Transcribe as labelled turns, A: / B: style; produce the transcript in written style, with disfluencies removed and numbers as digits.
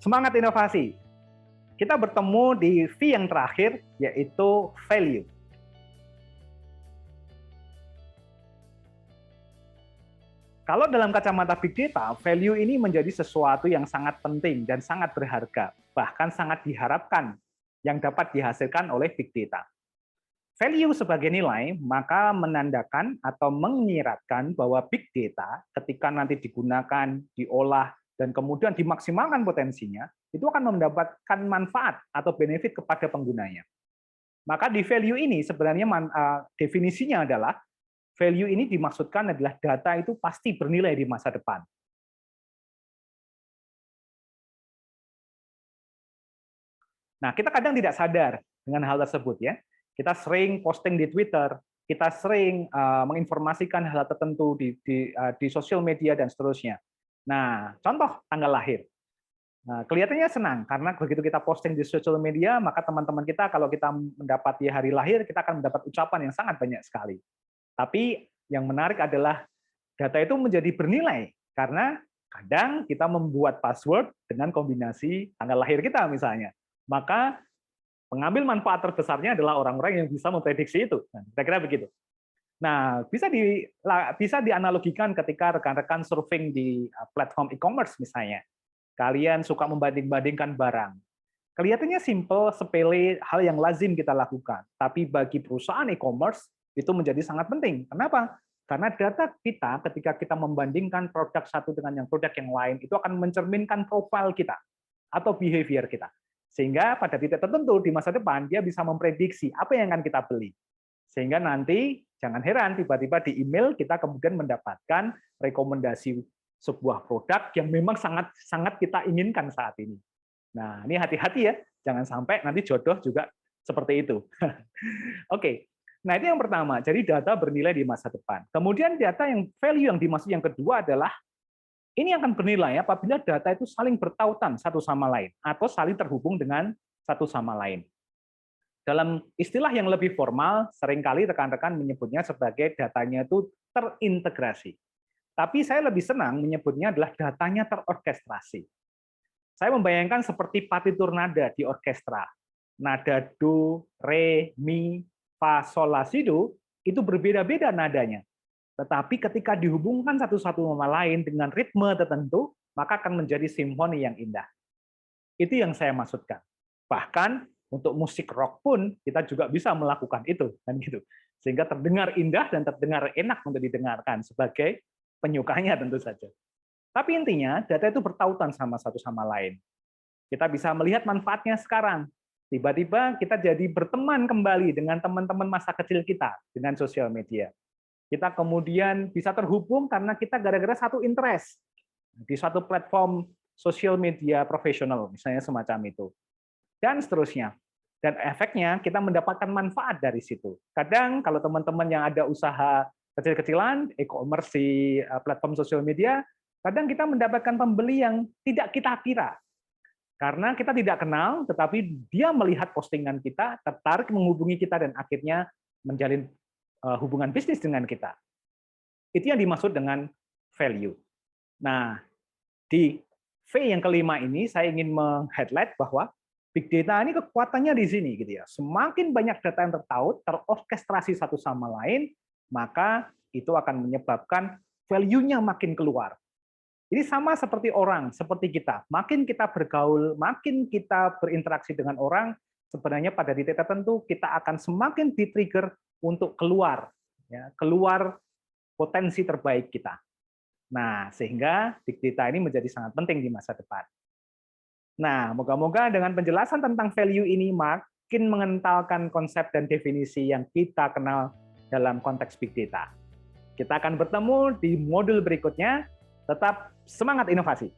A: Semangat inovasi. Kita bertemu di V yang terakhir, yaitu value. Kalau dalam kacamata Big Data, value ini menjadi sesuatu yang sangat penting dan sangat berharga, bahkan sangat diharapkan yang dapat dihasilkan oleh Big Data. Value sebagai nilai, maka menandakan atau menyiratkan bahwa Big Data ketika nanti digunakan, diolah, dan kemudian dimaksimalkan potensinya, itu akan mendapatkan manfaat atau benefit kepada penggunanya. Maka di value ini sebenarnya definisinya adalah value ini dimaksudkan adalah data itu pasti bernilai di masa depan. Nah, kita kadang tidak sadar dengan hal tersebut ya. Kita sering posting di Twitter, kita sering menginformasikan hal tertentu di sosial media dan seterusnya. Nah, contoh tanggal lahir. Nah, kelihatannya senang karena begitu kita posting di sosial media, maka teman-teman kita kalau kita mendapati hari lahir, kita akan mendapat ucapan yang sangat banyak sekali. Tapi yang menarik adalah data itu menjadi bernilai karena kadang kita membuat password dengan kombinasi tanggal lahir kita misalnya. Maka pengambil manfaat terbesarnya adalah orang-orang yang bisa memprediksi itu. Nah, kira-kira begitu. Nah, bisa dianalogikan ketika rekan-rekan surfing di platform e-commerce misalnya. Kalian suka membanding-bandingkan barang. Kelihatannya simple, sepele, hal yang lazim kita lakukan. Tapi bagi perusahaan e-commerce, itu menjadi sangat penting. Kenapa? Karena data kita ketika kita membandingkan produk satu dengan yang produk yang lain, itu akan mencerminkan profil kita atau behavior kita. Sehingga pada titik tertentu di masa depan, dia bisa memprediksi apa yang akan kita beli. Sehingga nanti, jangan heran, tiba-tiba di email kita kemudian mendapatkan rekomendasi sebuah produk yang memang sangat kita inginkan saat ini. Nah, ini hati-hati ya, jangan sampai nanti jodoh juga seperti itu. Oke. Nah, itu yang pertama. Jadi data bernilai di masa depan. Kemudian data yang value yang dimaksud yang kedua adalah ini akan bernilai apabila data itu saling bertautan satu sama lain atau saling terhubung dengan satu sama lain. Dalam istilah yang lebih formal, seringkali rekan-rekan menyebutnya sebagai datanya itu terintegrasi. Tapi saya lebih senang menyebutnya adalah datanya terorkestrasi. Saya membayangkan seperti partitur nada di orkestra. Nada do, re, mi, fa, sol, la, si, do, itu berbeda-beda nadanya. Tetapi ketika dihubungkan satu sama lain dengan ritme tertentu, maka akan menjadi simfoni yang indah. Itu yang saya maksudkan. Bahkan untuk musik rock pun kita juga bisa melakukan itu, kan gitu. Sehingga terdengar indah dan terdengar enak untuk didengarkan sebagai penyukanya tentu saja. Tapi intinya data itu bertautan sama satu sama lain. Kita bisa melihat manfaatnya sekarang. Tiba-tiba kita jadi berteman kembali dengan teman-teman masa kecil kita dengan sosial media. Kita kemudian bisa terhubung karena kita gara-gara satu interest di suatu platform sosial media profesional, misalnya semacam itu. Dan seterusnya. Dan efeknya kita mendapatkan manfaat dari situ. Kadang kalau teman-teman yang ada usaha kecil-kecilan, e-commerce di platform sosial media, kadang kita mendapatkan pembeli yang tidak kita kira. Karena kita tidak kenal, tetapi dia melihat postingan kita, tertarik menghubungi kita, dan akhirnya menjalin hubungan bisnis dengan kita. Itu yang dimaksud dengan value. Nah, di V yang kelima ini, saya ingin meng-highlight bahwa Big Data ini kekuatannya di sini. Gitu ya. Semakin banyak data yang terorkestrasi satu sama lain, maka itu akan menyebabkan value-nya makin keluar. Ini sama seperti orang, seperti kita. Makin kita bergaul, makin kita berinteraksi dengan orang, sebenarnya pada titik tertentu kita akan semakin di-trigger untuk keluar, ya, keluar potensi terbaik kita. Nah, sehingga Big Data ini menjadi sangat penting di masa depan. Nah, moga-moga dengan penjelasan tentang value ini makin mengentalkan konsep dan definisi yang kita kenal dalam konteks Big Data. Kita akan bertemu di modul berikutnya. Tetap semangat inovasi.